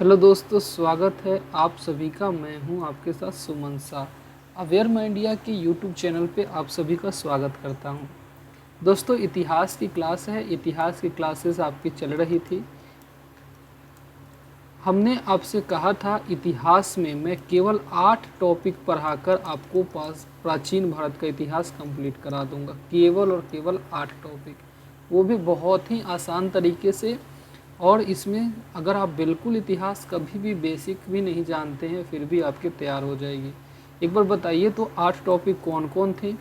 Hello दोस्तों, स्वागत है आप सभी का। मैं हूं आपके साथ सुमन शाह। अवेयर माई इंडिया के यूट्यूब चैनल पे आप सभी का स्वागत करता हूं। दोस्तों, इतिहास की क्लास है। इतिहास की क्लासेस आपकी चल रही थी। हमने आपसे कहा था इतिहास में मैं केवल 8 टॉपिक पढ़ाकर आपको प्राचीन भारत का इतिहास कंप्लीट करा दूंगा। केवल और केवल 8 टॉपिक, वो भी बहुत ही आसान तरीके से। और इसमें अगर आप बिल्कुल इतिहास कभी भी बेसिक भी नहीं जानते हैं फिर भी आपके तैयार हो जाएगी। एक बार बताइए तो 8 टॉपिक कौन कौन थे।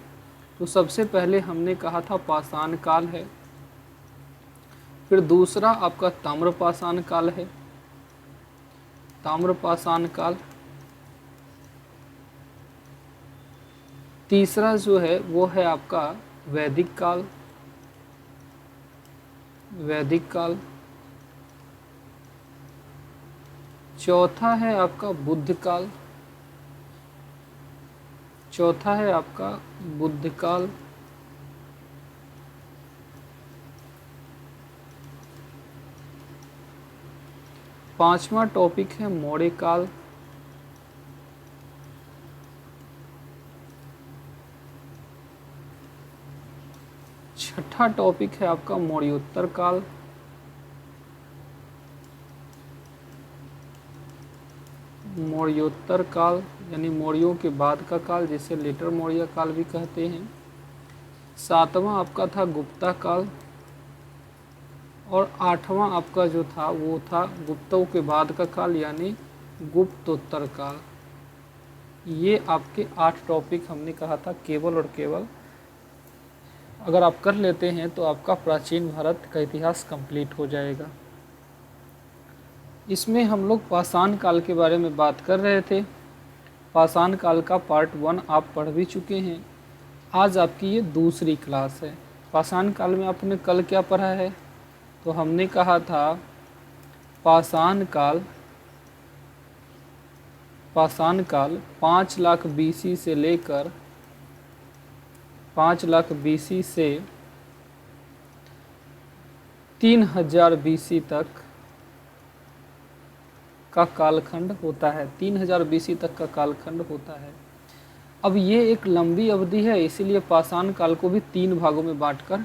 तो सबसे पहले हमने कहा था पाषाण काल है। फिर दूसरा आपका ताम्रपाषाण काल है, ताम्रपाषाण काल। तीसरा जो है वो है आपका वैदिक काल, वैदिक काल। चौथा है आपका बुद्ध काल, चौथा है आपका बुद्ध काल। पांचवा टॉपिक है मौर्य काल। छठा टॉपिक है आपका मौर्योत्तर काल। मौर्योत्तर काल यानी मौर्यों के बाद का काल, जिसे लेटर मौर्य काल भी कहते हैं। सातवां आपका था गुप्ता काल। और आठवां आपका जो था वो था गुप्तों के बाद का काल यानी गुप्तोत्तर काल। ये आपके 8 टॉपिक हमने कहा था केवल और केवल अगर आप कर लेते हैं तो आपका प्राचीन भारत का इतिहास कंप्लीट हो जाएगा। इसमें हम लोग पाषाण काल के बारे में बात कर रहे थे। पाषाण काल का पार्ट 1 आप पढ़ भी चुके हैं। आज आपकी ये दूसरी क्लास है। पाषाण काल में आपने कल क्या पढ़ा है? तो हमने कहा था पाषाण काल 5 लाख BC से लेकर 5 लाख BC से 3000 BC तक का कालखंड होता है। 3000 BC तक का कालखंड होता है। अब ये एक लंबी अवधि है, इसीलिए पाषाण काल को भी 3 भागों में बांटकर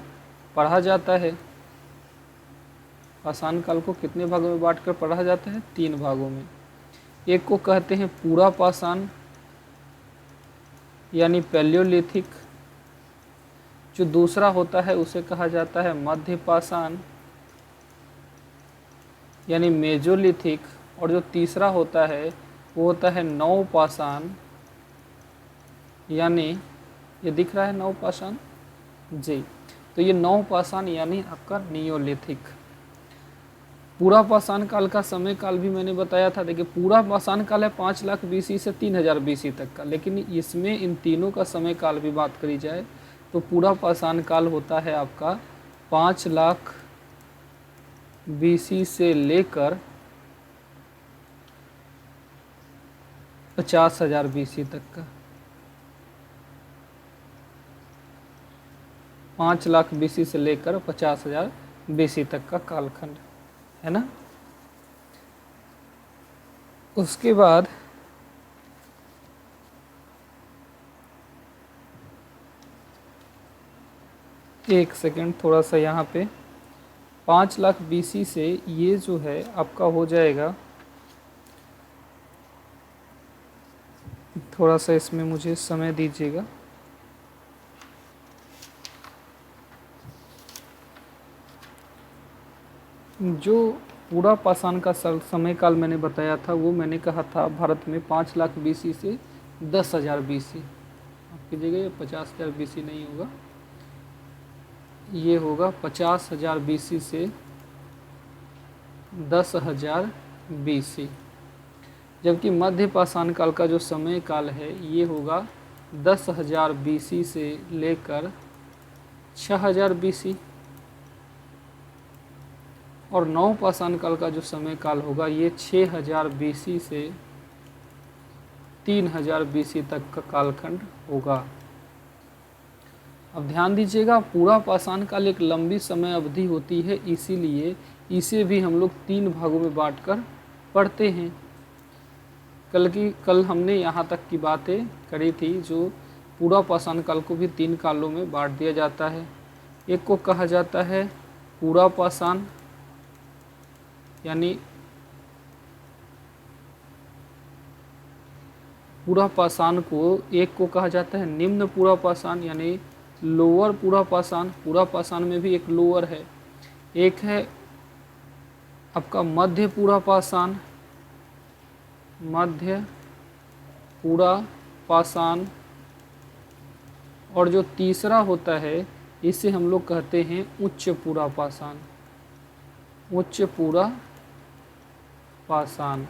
पढ़ा जाता है। पाषाण काल को कितने भागों में बांटकर पढ़ा जाता है? 3 भागों में। एक को कहते हैं पूरा पाषाण यानी पैलियोलिथिक। जो दूसरा होता है उसे कहा जाता है मध्य पाषाण यानी मेजोलिथिक। और जो तीसरा होता है वो होता है नव पाषाण यानी, ये दिख रहा है नव पाषाण जी, तो ये नव पाषाण यानी आपका नियोलिथिक। पूरा पाषाण काल का समय काल भी मैंने बताया था। देखिए, पूरा पाषाण काल है 5 लाख BC से 3000 BC तक का, लेकिन इसमें इन तीनों का समय काल भी बात करी जाए तो पूरा पाषाण काल होता है आपका 5 लाख BC से लेकर 50,000 BC तक का। 5 लाख BC से लेकर 50,000 BC तक का कालखंड है ना। उसके बाद एक सेकेंड, थोड़ा सा यहाँ पे 5 लाख BC से ये जो है आपका हो जाएगा, थोड़ा सा इसमें मुझे समय दीजिएगा। जो पूरा पाषाण का समय काल मैंने बताया था वो मैंने कहा था भारत में 5 लाख BC से 10,000 BC। आपकी जगह ये 50,000 BC नहीं होगा, ये होगा 50,000 BC से 10,000 BC। जबकि मध्य पाषाण काल का जो समय काल है ये होगा 10,000 BC से लेकर 6,000 BC। और नव पाषाण काल का जो समय काल होगा ये 6,000 BC से 3,000 BC तक का कालखंड होगा। अब ध्यान दीजिएगा, पूरा पाषाण काल एक लंबी समय अवधि होती है, इसीलिए इसे भी हम लोग 3 भागों में बांटकर पढ़ते हैं। कल हमने यहाँ तक की बातें करी थी, जो पूरा पाषाण काल को भी 3 कालों में बांट दिया जाता है। एक को कहा जाता है पूरा पाषाण, यानी पूरा पाषाण को, एक को कहा जाता है निम्न पूरा पाषाण यानी लोअर पूरा पाषाण। पूरा पाषाण में भी एक लोअर है। एक है आपका मध्य पूरा पाषाण, मध्य पूरा पाषाण। और जो तीसरा होता है इसे हम लोग कहते हैं उच्च पूरा पाषाण, उच्च पूरा पाषाण।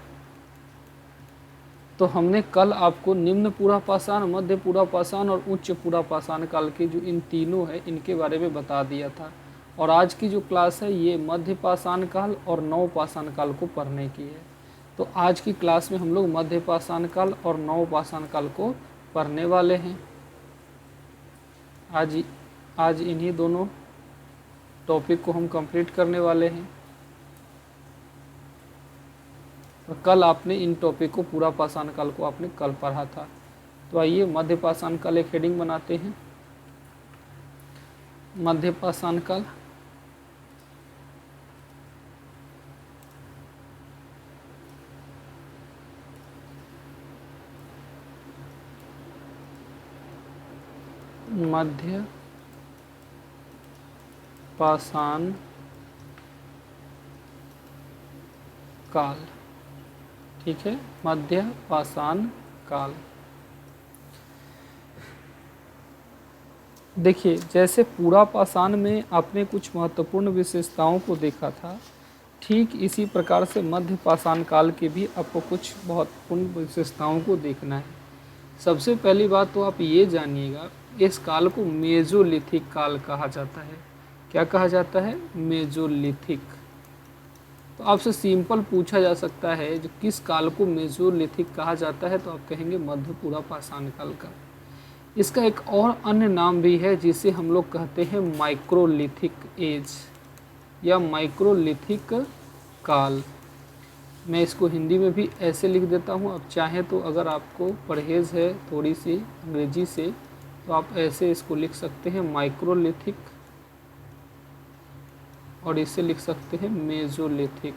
तो हमने कल आपको निम्न पूरा पाषाण, मध्य पूरा पाषाण और उच्च पूरा पाषाण काल के जो इन तीनों है इनके बारे में बता दिया था। और आज की जो क्लास है ये मध्य पाषाण काल और नव पाषाण काल को पढ़ने की है। तो आज की क्लास में हम लोग मध्य पाषाण काल और नव पाषाण काल को पढ़ने वाले हैं। आज इन्हीं दोनों टॉपिक को हम कंप्लीट करने वाले हैं। और कल आपने इन टॉपिक को, पूरा पाषाण काल को आपने कल पढ़ा था। तो आइए मध्य पाषाण काल एक हेडिंग बनाते हैं। मध्य पाषाण काल मध्य पाषाण काल, ठीक है, मध्य पाषाण काल। देखिए, जैसे पूरा पाषाण में आपने कुछ महत्वपूर्ण विशेषताओं को देखा था, ठीक इसी प्रकार से मध्य पाषाण काल के भी आपको कुछ महत्वपूर्ण विशेषताओं को देखना है। सबसे पहली बात तो आप ये जानिएगा, इस काल को मेजोलिथिक काल कहा जाता है। क्या कहा जाता है? मेजोलिथिक। तो आपसे सिंपल पूछा जा सकता है जो किस काल को मेजोलिथिक कहा जाता है, तो आप कहेंगे मध्य पूरा पाषाण काल का। इसका एक और अन्य नाम भी है जिसे हम लोग कहते हैं माइक्रोलिथिक एज या माइक्रोलिथिक काल। मैं इसको हिंदी में भी ऐसे लिख देता हूँ। आप चाहें तो, अगर आपको परहेज़ है थोड़ी सी अंग्रेजी से, तो आप ऐसे इसको लिख सकते हैं माइक्रोलिथिक, और इसे लिख सकते हैं मेजोलिथिक।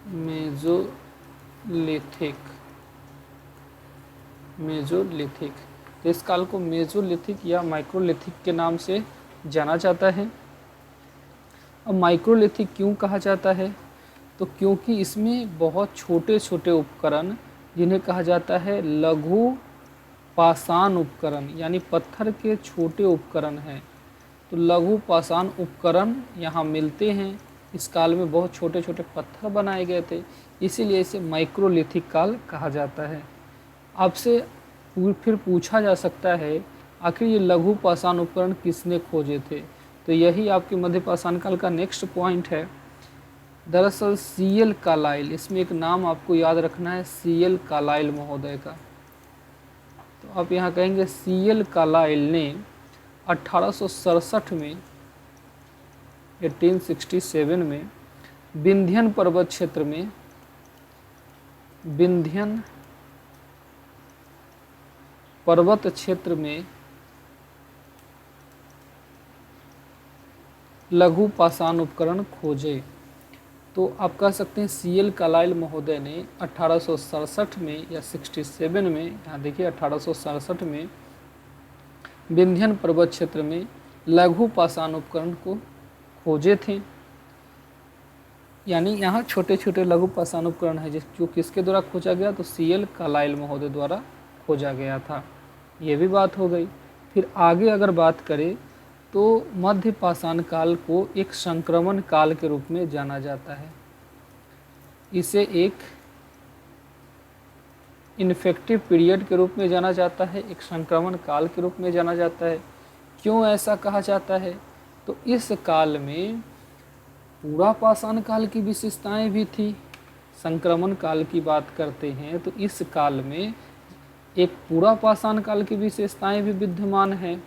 Mesolithic, Mesolithic. तो इस काल को मेजोलिथिक या माइक्रोलिथिक के नाम से जाना जाता है। अब माइक्रोलिथिक क्यों कहा जाता है? तो क्योंकि इसमें बहुत छोटे छोटे उपकरण, जिन्हें कहा जाता है लघु पाषाण उपकरण, यानी पत्थर के छोटे उपकरण हैं। तो लघु पाषाण उपकरण यहाँ मिलते हैं। इस काल में बहुत छोटे छोटे पत्थर बनाए गए थे, इसीलिए इसे माइक्रोलिथिक काल कहा जाता है। आपसे फिर पूछा जा सकता है, आखिर ये लघु पाषाण उपकरण किसने खोजे थे? तो यही आपके मध्य पाषाण काल का नेक्स्ट पॉइंट है। दरअसल CL कार्लाइल, इसमें एक नाम आपको याद रखना है, CL कार्लाइल महोदय का। तो आप यहाँ कहेंगे CL कार्लाइल ने 1867 में, 1867 में विंध्यन पर्वत क्षेत्र में, विंध्यन पर्वत क्षेत्र में लघु पाषाण उपकरण खोजे। तो आप कह सकते हैं CL कार्लाइल महोदय ने 1867 में या 67 में, यहाँ देखिए 1867 में विंध्यन पर्वत क्षेत्र में लघु पाषाण उपकरण को खोजे थे। यानी यहाँ छोटे छोटे लघु पाषाण उपकरण है जो किसके द्वारा खोजा गया? तो CL कार्लाइल महोदय द्वारा खोजा गया था। ये भी बात हो गई। फिर आगे अगर बात करें तो मध्य पाषाण काल को एक संक्रमण काल के रूप में जाना जाता है। इसे एक इन्फेक्टिव पीरियड के रूप में जाना जाता है, एक संक्रमण काल के रूप में जाना जाता है। क्यों ऐसा कहा जाता है? तो इस काल में पूरा पाषाण काल की विशेषताएं भी थी। संक्रमण काल की बात करते हैं तो इस काल में एक पूरा पाषाण काल की विशेषताएं भी विद्यमान हैं।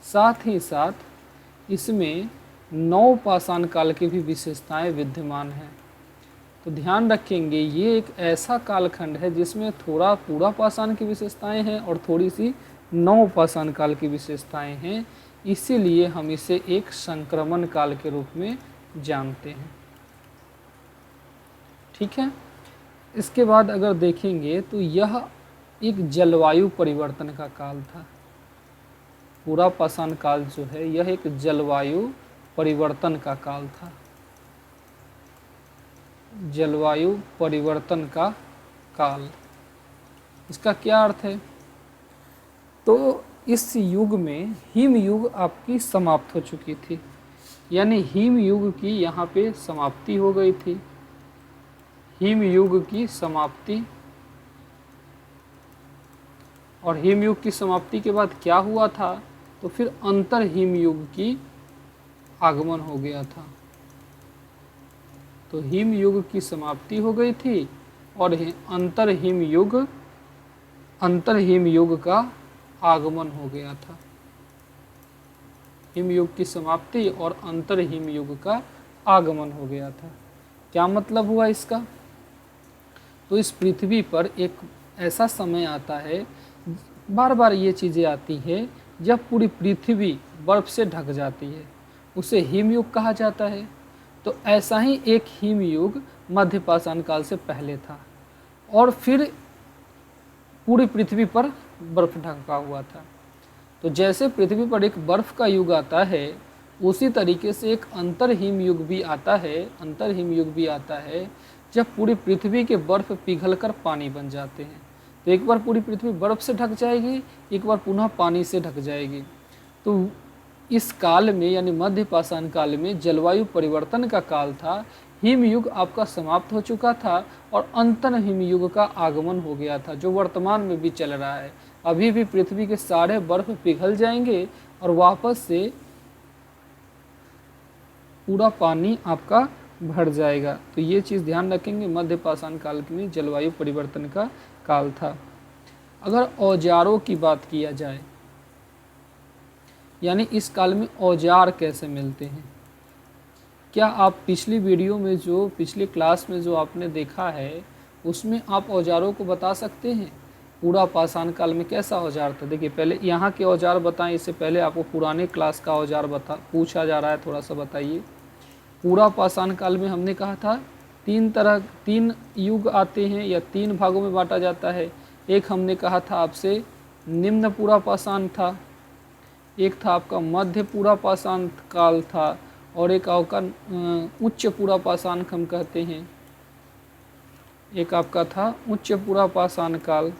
साथ ही साथ इसमें नव पाषाण काल की भी विशेषताएं विद्यमान हैं। तो ध्यान रखेंगे ये एक ऐसा कालखंड है जिसमें थोड़ा पूरा पाषाण की विशेषताएं हैं और थोड़ी सी नव पाषाण काल की विशेषताएं हैं, इसीलिए हम इसे एक संक्रमण काल के रूप में जानते हैं। ठीक है। इसके बाद अगर देखेंगे तो यह एक जलवायु परिवर्तन का काल था। पूरा पाषाण काल जो है यह एक जलवायु परिवर्तन का काल था। जलवायु परिवर्तन का काल, इसका क्या अर्थ है? तो इस युग में हिम युग आपकी समाप्त हो चुकी थी, यानी हिम युग की यहाँ पे समाप्ति हो गई थी। हिम युग की समाप्ति, और हिम युग की समाप्ति के बाद क्या हुआ था? तो फिर अंतर हिम युग की आगमन हो गया था। तो हिम युग की समाप्ति हो गई थी और अंतर हिम युग का आगमन हो गया था। हिम युग की समाप्ति और अंतर हिम युग का आगमन हो गया था। क्या मतलब हुआ इसका? तो इस पृथ्वी पर एक ऐसा समय आता है, बार बार ये चीज़ें आती है, जब पूरी पृथ्वी बर्फ से ढक जाती है, उसे हिमयुग कहा जाता है। तो ऐसा ही एक हिमयुग मध्य पाषाण काल से पहले था और फिर पूरी पृथ्वी पर बर्फ ढका हुआ था। तो जैसे पृथ्वी पर एक बर्फ का युग आता है, उसी तरीके से एक अंतर हिमयुग भी आता है। अंतर हिमयुग भी आता है जब पूरी पृथ्वी के बर्फ पिघलकर पानी बन जाते हैं। तो एक बार पूरी पृथ्वी बर्फ से ढक जाएगी, एक बार पुनः पानी से ढक जाएगी। तो इस काल में यानी मध्य पाषाण काल में जलवायु परिवर्तन का काल था। हिमयुग आपका समाप्त हो चुका था और अंतर हिमयुग का आगमन हो गया था, जो वर्तमान में भी चल रहा है। अभी भी पृथ्वी के सारे बर्फ पिघल जाएंगे और वापस से पूरा पानी आपका भर जाएगा। तो ये चीज़ ध्यान रखेंगे, मध्य पाषाण काल में जलवायु परिवर्तन का काल था। अगर औजारों की बात किया जाए, यानी इस काल में औजार कैसे मिलते हैं, क्या आप पिछली वीडियो में जो पिछली क्लास में जो आपने देखा है उसमें आप औजारों को बता सकते हैं? पूरा पाषाण काल में कैसा औजार था? देखिए पहले यहाँ के औजार बताएं, इससे पहले आपको पुराने क्लास का औजार पूछा जा रहा है, थोड़ा सा बताइए। पूरा पाषाण काल में हमने कहा था तीन युग आते हैं या 3 भागों में बांटा जाता है। एक हमने कहा था आपसे निम्न पूरा पाषाण था, एक था आपका मध्य पूरा पाषाण काल था, और एक आपका उच्च पूरा पाषाण हम कहते हैं। एक आपका था उच्च पूरा पाषाण काल।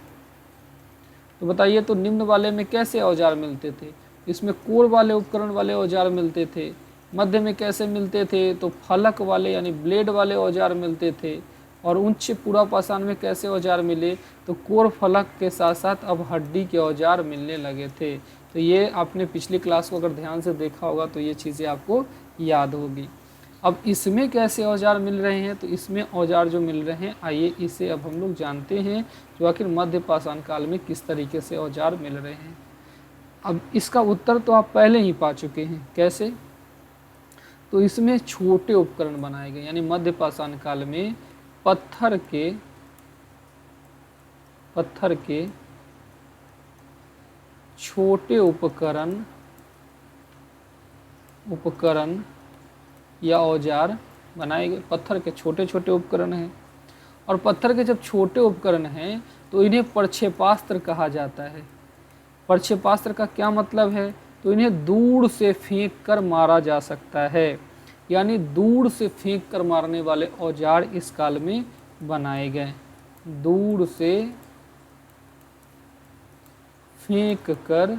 तो बताइए, तो निम्न वाले में कैसे औजार मिलते थे? इसमें कोर वाले उपकरण वाले औजार मिलते थे। मध्य में कैसे मिलते थे? तो फलक वाले यानी ब्लेड वाले औजार मिलते थे। और उच्च पूरा पाषाण में कैसे औजार मिले? तो कोर फलक के साथ साथ अब हड्डी के औजार मिलने लगे थे। तो ये आपने पिछली क्लास को अगर ध्यान से देखा होगा तो ये चीज़ें आपको याद होगी। अब इसमें कैसे औजार मिल रहे हैं? तो इसमें औजार जो मिल रहे हैं, आइए इसे अब हम लोग जानते हैं, जो आखिर मध्य पाषाण काल में किस तरीके से औजार मिल रहे हैं। अब इसका उत्तर तो आप पहले ही पा चुके हैं, कैसे? तो इसमें छोटे उपकरण बनाए गए, यानी मध्य पाषाण काल में पत्थर के छोटे उपकरण या औजार बनाए गए। पत्थर के छोटे छोटे उपकरण हैं, और पत्थर के जब छोटे उपकरण हैं तो इन्हें प्रक्षेपास्त्र कहा जाता है। प्रक्षेपास्त्र का क्या मतलब है? तो इन्हें दूर से फेंक कर मारा जा सकता है, यानी दूर से फेंक कर मारने वाले औजार इस काल में बनाए गए। दूर से फेंक कर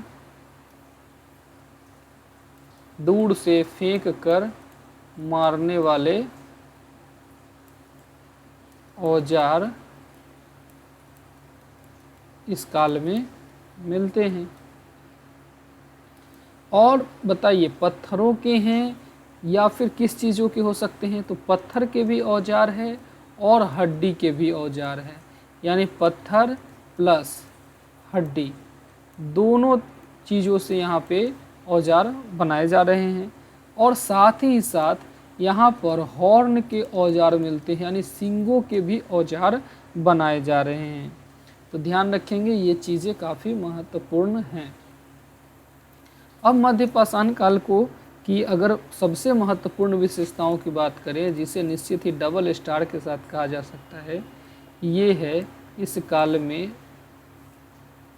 मारने वाले औजार इस काल में मिलते हैं। और बताइए, पत्थरों के हैं या फिर किस चीज़ों के हो सकते हैं? तो पत्थर के भी औजार है और हड्डी के भी औजार है, यानी पत्थर प्लस हड्डी दोनों चीज़ों से यहाँ पे औजार बनाए जा रहे हैं। और साथ ही साथ यहाँ पर हॉर्न के औजार मिलते हैं, यानी सींगों के भी औजार बनाए जा रहे हैं। तो ध्यान रखेंगे, ये चीज़ें काफ़ी महत्वपूर्ण हैं। अब मध्य पाषाण काल को की अगर सबसे महत्वपूर्ण विशेषताओं की बात करें, जिसे निश्चित ही डबल स्टार के साथ कहा जा सकता है, ये है इस काल में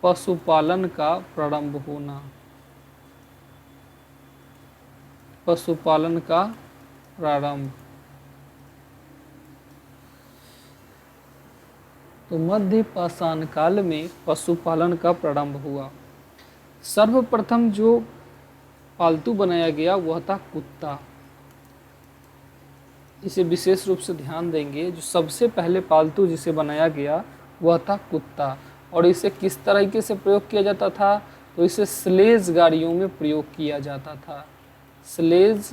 पशुपालन का प्रारंभ होना। पशुपालन का प्रारंभ। तो मध्य पाषाण काल में पशुपालन का प्रारंभ हुआ। सर्वप्रथम जो पालतू बनाया गया वह था कुत्ता। इसे विशेष रूप से ध्यान देंगे, जो सबसे पहले पालतू जिसे बनाया गया वह था कुत्ता। और इसे किस तरीके से प्रयोग किया जाता था, तो इसे स्लेज गाड़ियों में प्रयोग किया जाता था। स्लेज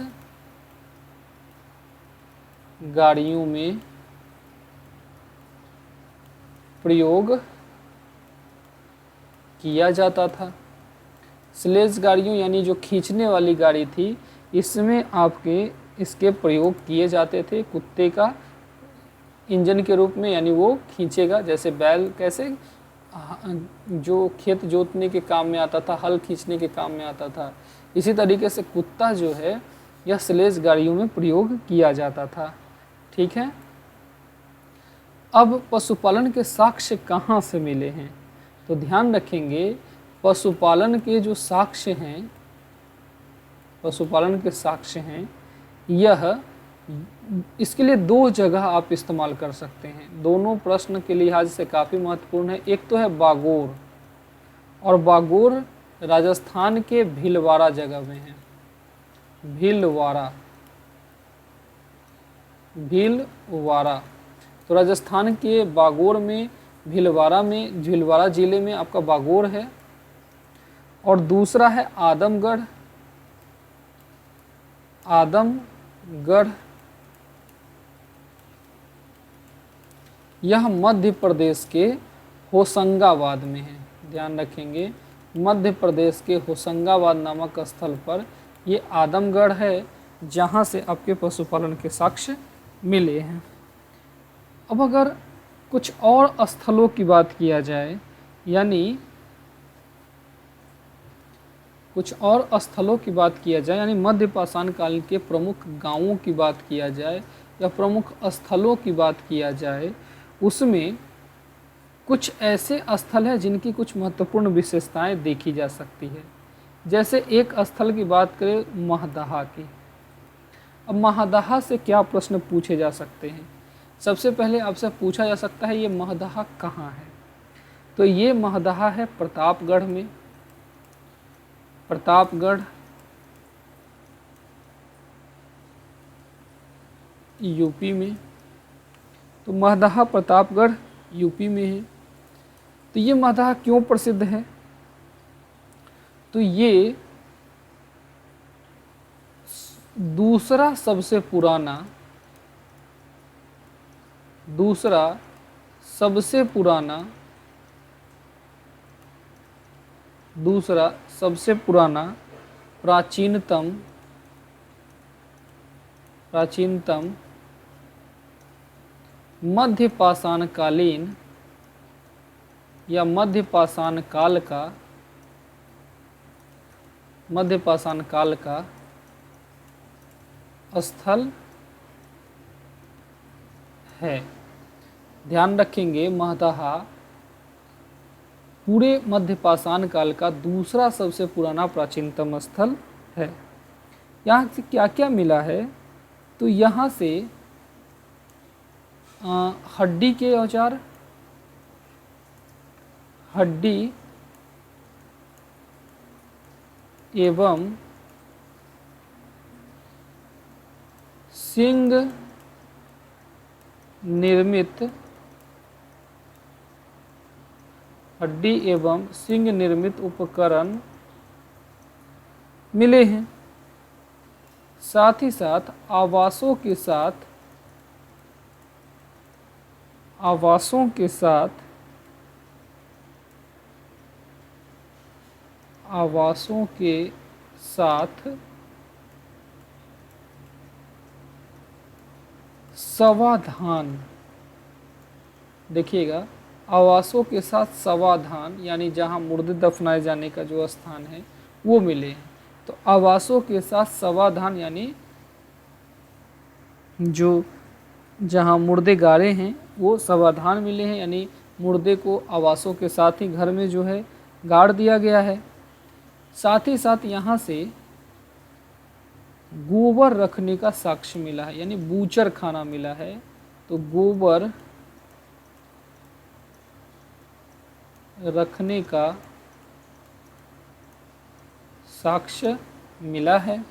गाड़ियों में प्रयोग किया जाता था। स्लेज गाड़ियों यानी जो खींचने वाली गाड़ी थी, इसमें आपके इसके प्रयोग किए जाते थे कुत्ते का इंजन के रूप में, यानी वो खींचेगा। जैसे बैल कैसे जो खेत जोतने के काम में आता था, हल खींचने के काम में आता था, इसी तरीके से कुत्ता जो है यह स्लेज गाड़ियों में प्रयोग किया जाता था। ठीक है। अब पशुपालन के साक्ष्य कहाँ से मिले हैं, तो ध्यान रखेंगे, पशुपालन के जो साक्ष्य हैं, पशुपालन के साक्ष्य हैं, यह इसके लिए दो जगह आप इस्तेमाल कर सकते हैं। दोनों प्रश्न के लिहाज से काफ़ी महत्वपूर्ण है। एक तो है बागोर, और बागोर राजस्थान के भीलवाड़ा जगह में है। भीलवाड़ा, भीलवाड़ा। तो राजस्थान के बागोर में, भीलवाड़ा में, भीलवाड़ा जिले में आपका बागोर है। और दूसरा है आदमगढ़। आदमगढ़ यह मध्य प्रदेश के होशंगाबाद में है। ध्यान रखेंगे, मध्य प्रदेश के होशंगाबाद नामक स्थल पर ये आदमगढ़ है, जहाँ से आपके पशुपालन के साक्ष्य मिले हैं। अब अगर कुछ और स्थलों की बात किया जाए, यानी कुछ और स्थलों की बात किया जाए, यानी मध्य पाषाण काल के प्रमुख गांवों की बात किया जाए या प्रमुख स्थलों की बात किया जाए, उसमें कुछ ऐसे स्थल हैं जिनकी कुछ महत्वपूर्ण विशेषताएं देखी जा सकती है। जैसे एक स्थल की बात करें महदहा की। अब महदहा से क्या प्रश्न पूछे जा सकते हैं? सबसे पहले आपसे पूछा जा सकता है ये महदहा कहाँ है, तो ये महदहा है प्रतापगढ़ में। प्रतापगढ़ यूपी में। तो महदहा प्रतापगढ़ यूपी में है। तो ये महदहा क्यों प्रसिद्ध है, तो ये दूसरा सबसे पुराना प्राचीनतम मध्य पाषाणकालीन या मध्य पाषाण काल का स्थल है। ध्यान रखेंगे, महदहा पूरे मध्य पाषाण काल का दूसरा सबसे पुराना प्राचीनतम स्थल है। यहाँ से क्या क्या मिला है, तो यहाँ से हड्डी के औजार, हड्डी एवं सिंग निर्मित, हड्डी एवं सिंग निर्मित उपकरण मिले हैं। साथ ही साथ आवासों के साथ सवाधान, देखिएगा आवासों के साथ सवाधान यानी जहाँ मुर्दे दफनाए जाने का जो स्थान है वो मिले हैं। तो आवासों के साथ सवाधान यानी जो जहाँ मुर्दे गाड़े हैं वो सवाधान मिले हैं, यानी मुर्दे को आवासों के साथ ही घर में जो है गाड़ दिया गया है। साथ ही साथ यहाँ से गोबर रखने का साक्ष्य मिला है, यानी बूचर खाना मिला है। तो गोबर रखने का साक्ष्य मिला है।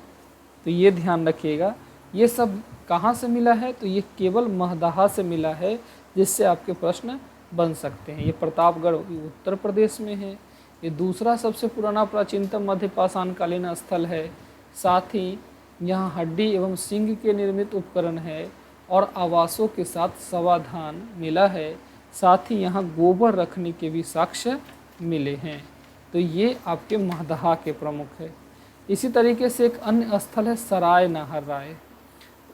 तो ये ध्यान रखिएगा, ये सब कहाँ से मिला है, तो ये केवल महदहा से मिला है, जिससे आपके प्रश्न बन सकते हैं। ये प्रतापगढ़ उत्तर प्रदेश में है। ये दूसरा सबसे पुराना प्राचीनतम मध्य पाषाणकालीन स्थल है। साथ ही यहाँ हड्डी एवं सिंग के निर्मित उपकरण है और आवासों के साथ सवाधान मिला है। साथ ही यहाँ गोबर रखने के भी साक्ष्य मिले हैं। तो ये आपके महदहा के प्रमुख है। इसी तरीके से एक अन्य स्थल है सराय नाहर राय,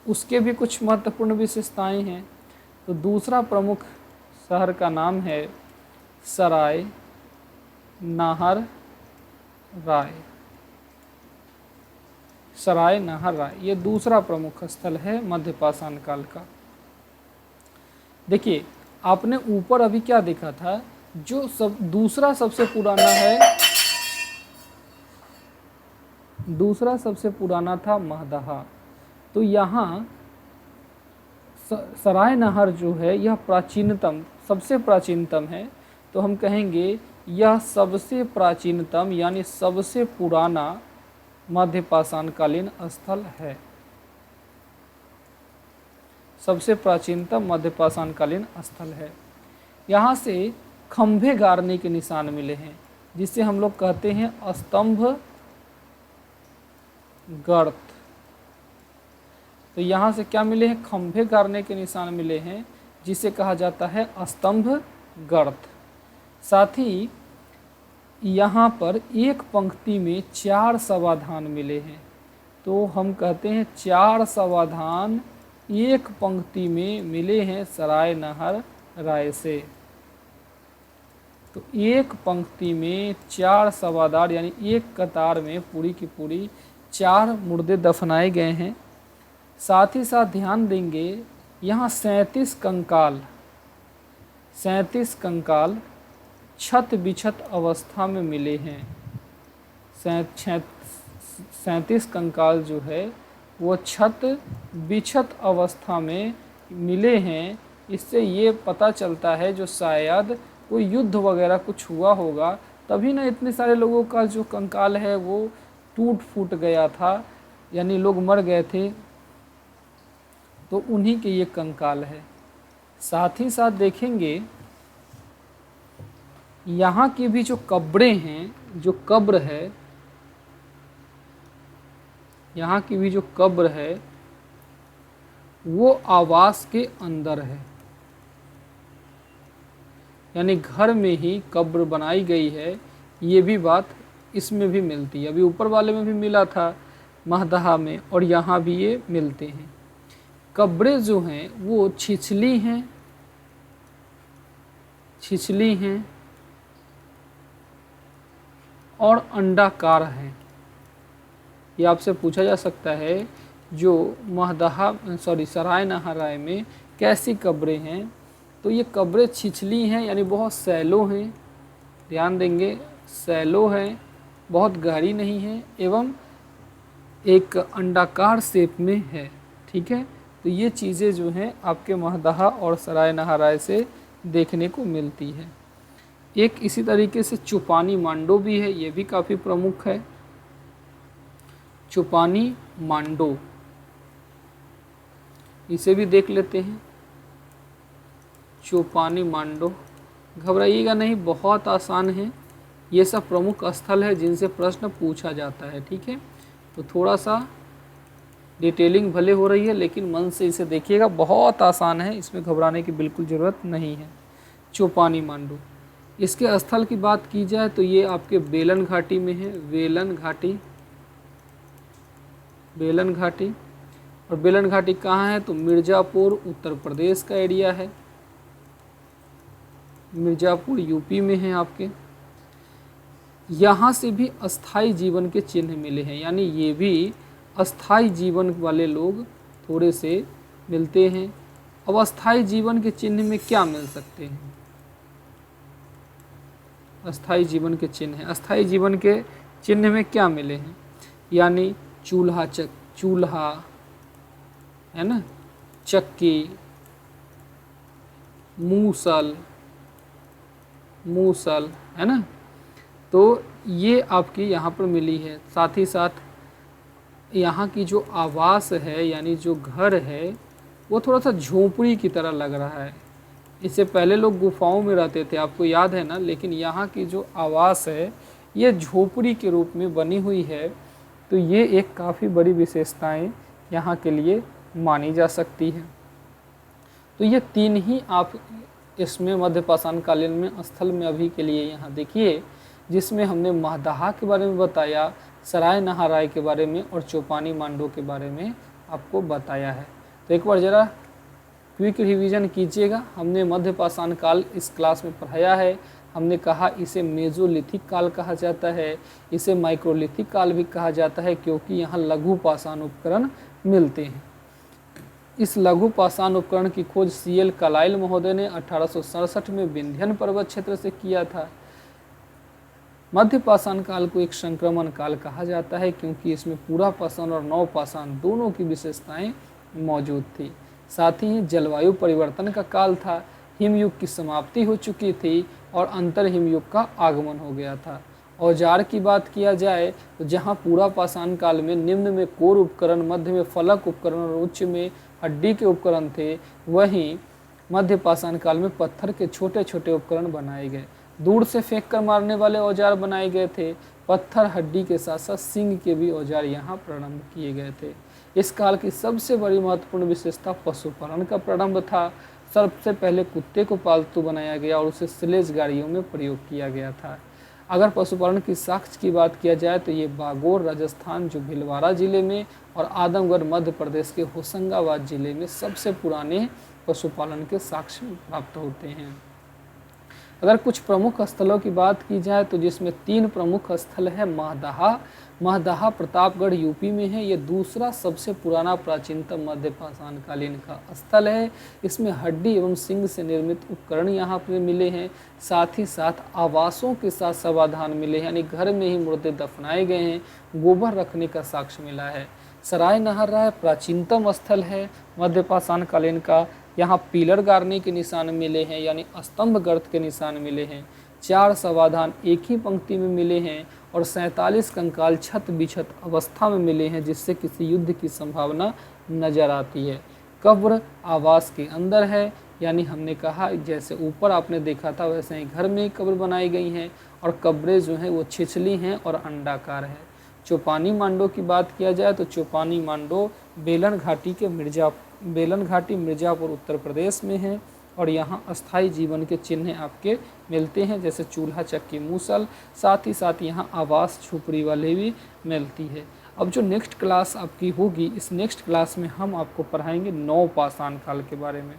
उसके भी कुछ महत्वपूर्ण विशेषताएं हैं। तो दूसरा प्रमुख शहर का नाम है सराय नाहर राय। सराय नाहर राय ये दूसरा प्रमुख स्थल है मध्य पाषाण काल का। देखिए आपने ऊपर अभी क्या देखा था, जो दूसरा सबसे पुराना था महदहा। तो यहाँ सराय नाहर जो है यह प्राचीनतम, सबसे प्राचीनतम है। तो हम कहेंगे यह सबसे प्राचीनतम यानी सबसे पुराना मध्य पाषाणकालीन स्थल है। सबसे प्राचीनतम मध्य पाषाणकालीन स्थल है। यहाँ से खंभे गाड़ने के निशान मिले हैं, जिसे हम लोग कहते हैं स्तंभ गर्त। तो यहाँ से क्या मिले हैं, खंभे गाड़ने के निशान मिले हैं, जिसे कहा जाता है स्तंभ गर्त। साथ ही यहाँ पर एक पंक्ति में 4 सवाधान मिले हैं। तो हम कहते हैं 4 सवाधान एक पंक्ति में मिले हैं सराय नाहर राय से। तो एक पंक्ति में 4 सवादार यानी एक कतार में पूरी की पूरी 4 मुर्दे दफनाए गए हैं। साथ ही साथ ध्यान देंगे यहाँ 37 कंकाल छत बिछत अवस्था में मिले हैं। 37 कंकाल जो है वो छत बिछत अवस्था में मिले हैं। इससे ये पता चलता है जो शायद कोई युद्ध वगैरह कुछ हुआ होगा, तभी ना इतने सारे लोगों का जो कंकाल है वो टूट फूट गया था, यानी लोग मर गए थे, तो उन्हीं के ये कंकाल है। साथ ही साथ देखेंगे यहाँ की भी जो कब्रें हैं, जो कब्र है, यहाँ की भी जो कब्र है वो आवास के अंदर है, यानी घर में ही कब्र बनाई गई है। ये भी बात इसमें भी मिलती है। अभी ऊपर वाले में भी मिला था महदहा में, और यहाँ भी ये मिलते हैं। कब्रें जो हैं वो छिछली हैं और अंडाकार हैं। ये आपसे पूछा जा सकता है जो सराय नाहर राय में कैसी कब्रें हैं, तो ये कब्रें छिछली हैं यानी बहुत सैलो हैं। ध्यान देंगे सैलो हैं, बहुत गहरी नहीं है, एवं एक अंडाकार शेप में है। ठीक है, तो ये चीज़ें जो हैं आपके महदहा और सराय नाहर राय से देखने को मिलती है। एक इसी तरीके से चुपानी मांडो भी है, ये भी काफ़ी प्रमुख है। चुपानी मांडो, इसे भी देख लेते हैं। चुपानी मांडो, घबराइएगा नहीं, बहुत आसान है। ये सब प्रमुख स्थल है जिनसे प्रश्न पूछा जाता है। ठीक है, तो थोड़ा सा डिटेलिंग भले हो रही है, लेकिन मन से इसे देखिएगा, बहुत आसान है, इसमें घबराने की बिल्कुल ज़रूरत नहीं है। चुपानी मांडो, इसके स्थल की बात की जाए तो ये आपके बेलन घाटी में है। बेलन घाटी और बेलन घाटी कहाँ है? तो मिर्ज़ापुर उत्तर प्रदेश का एरिया है, मिर्ज़ापुर यूपी में है आपके। यहाँ से भी अस्थाई जीवन के चिन्ह मिले हैं, यानी ये भी अस्थाई जीवन वाले लोग थोड़े से मिलते हैं। अब अस्थाई जीवन के चिन्ह में क्या मिल सकते हैं? अस्थाई जीवन के चिन्ह, अस्थाई जीवन के चिन्ह में क्या मिले हैं? यानी चूल्हा है ना, चक्की, मूसल है ना, तो ये आपकी यहाँ पर मिली है। साथ ही साथ यहाँ की जो आवास है यानी जो घर है वो थोड़ा सा झोपड़ी की तरह लग रहा है। इससे पहले लोग गुफाओं में रहते थे, आपको याद है ना, लेकिन यहाँ की जो आवास है ये झोपड़ी के रूप में बनी हुई है। तो ये एक काफ़ी बड़ी विशेषताएं यहाँ के लिए मानी जा सकती है। तो ये तीन ही आप इसमें मध्यपाषाण कालीन में स्थल में अभी के लिए यहाँ देखिए, जिसमें हमने महदाहा के बारे में बताया, सराय नहाराय के बारे में और चौपानी मांडो के बारे में आपको बताया है। तो एक बार ज़रा क्विक रिवीजन कीजिएगा। हमने मध्यपाषाण काल इस क्लास में पढ़ाया है। हमने कहा इसे मेजोलिथिक काल कहा जाता है, इसे माइक्रोलिथिक काल भी कहा जाता है, क्योंकि यहाँ लघु पाषाण उपकरण मिलते हैं। इस लघु पाषाण उपकरण की खोज C.L. कलाइल महोदय ने 1867 में विंध्यन पर्वत क्षेत्र से किया था। मध्य पाषाण काल को एक संक्रमण काल कहा जाता है, क्योंकि इसमें पूरा पाषाण और नव पाषाण दोनों की विशेषताएं मौजूद थी। साथ ही जलवायु परिवर्तन का काल था, हिमयुग की समाप्ति हो चुकी थी और अंतर हिमयुग का आगमन हो गया था। औजार की बात किया जाए तो जहाँ पूरा पाषाण काल में निम्न में कोर उपकरण, मध्य में फलक उपकरण और उच्च में हड्डी के उपकरण थे, वहीं मध्य पाषाण काल में पत्थर के छोटे छोटे उपकरण बनाए गए। दूर से फेंक कर मारने वाले औजार बनाए गए थे। पत्थर, हड्डी के साथ साथ सिंग के भी औजार यहाँ प्रारंभ किए गए थे। इस काल की सबसे बड़ी महत्वपूर्ण विशेषता पशुपालन का प्रारंभ था। सबसे पहले कुत्ते को पालतू बनाया गया और उसे स्लेज गाड़ियों में प्रयोग किया गया था। अगर पशुपालन की साक्ष्य की बात किया जाए तो ये बागोर राजस्थान जो भीलवाड़ा जिले में और आदमगढ़ मध्य प्रदेश के होशंगाबाद जिले में सबसे पुराने पशुपालन के साक्ष्य प्राप्त होते हैं। अगर कुछ प्रमुख स्थलों की बात की जाए तो जिसमें 3 प्रमुख स्थल है महदाहा प्रतापगढ़ यूपी में है। ये दूसरा सबसे पुराना प्राचीनतम मध्य पाषाण कालीन का स्थल है। इसमें हड्डी एवं सिंग से निर्मित उपकरण यहाँ पर मिले हैं। साथ ही साथ आवासों के साथ समाधान मिले हैं, यानी घर में ही मुर्दे दफनाए गए हैं। गोबर रखने का साक्ष्य मिला है। सराय नहाराय प्राचीनतम स्थल है मध्य पाषाण कालीन का। यहाँ पिलर गाड़ने के निशान मिले हैं, यानी स्तंभ गर्त के निशान मिले हैं। 4 समाधान एक ही पंक्ति में मिले हैं और 47 कंकाल छत बिछत अवस्था में मिले हैं, जिससे किसी युद्ध की संभावना नजर आती है। कब्र आवास के अंदर है, यानी हमने कहा जैसे ऊपर आपने देखा था वैसे ही घर में ही कब्र बनाई गई हैं और कब्रें जो हैं वो छिछली हैं और अंडाकार है। चौपानी मांडो की बात किया जाए तो चौपानी मांडो बेलन घाटी मिर्ज़ापुर उत्तर प्रदेश में है और यहाँ अस्थाई जीवन के चिन्ह आपके मिलते हैं, जैसे चूल्हा, चक्की, मूसल। साथ ही साथ यहाँ आवास झोपड़ी वाले भी मिलती है। अब जो नेक्स्ट क्लास आपकी होगी, इस नेक्स्ट क्लास में हम आपको पढ़ाएंगे नव पाषाण काल के बारे में।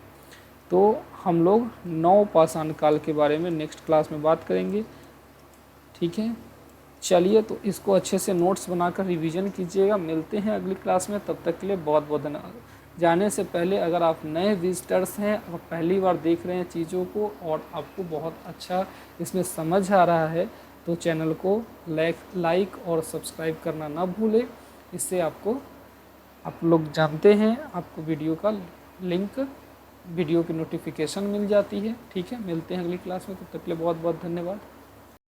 तो हम लोग नव पाषाण काल के बारे में नेक्स्ट क्लास में बात करेंगे, ठीक है। चलिए, तो इसको अच्छे से नोट्स बनाकर रिवीजन कीजिएगा। मिलते हैं अगली क्लास में, तब तक के लिए बहुत बहुत धन्यवाद। जाने से पहले अगर आप नए विजिटर्स हैं, आप पहली बार देख रहे हैं चीज़ों को और आपको बहुत अच्छा इसमें समझ आ रहा है, तो चैनल को लाइक और सब्सक्राइब करना ना भूलें। इससे आप लोग जानते हैं आपको वीडियो का लिंक, वीडियो की नोटिफिकेशन मिल जाती है, ठीक है। मिलते हैं अगली क्लास में, तब तक के लिए बहुत बहुत धन्यवाद।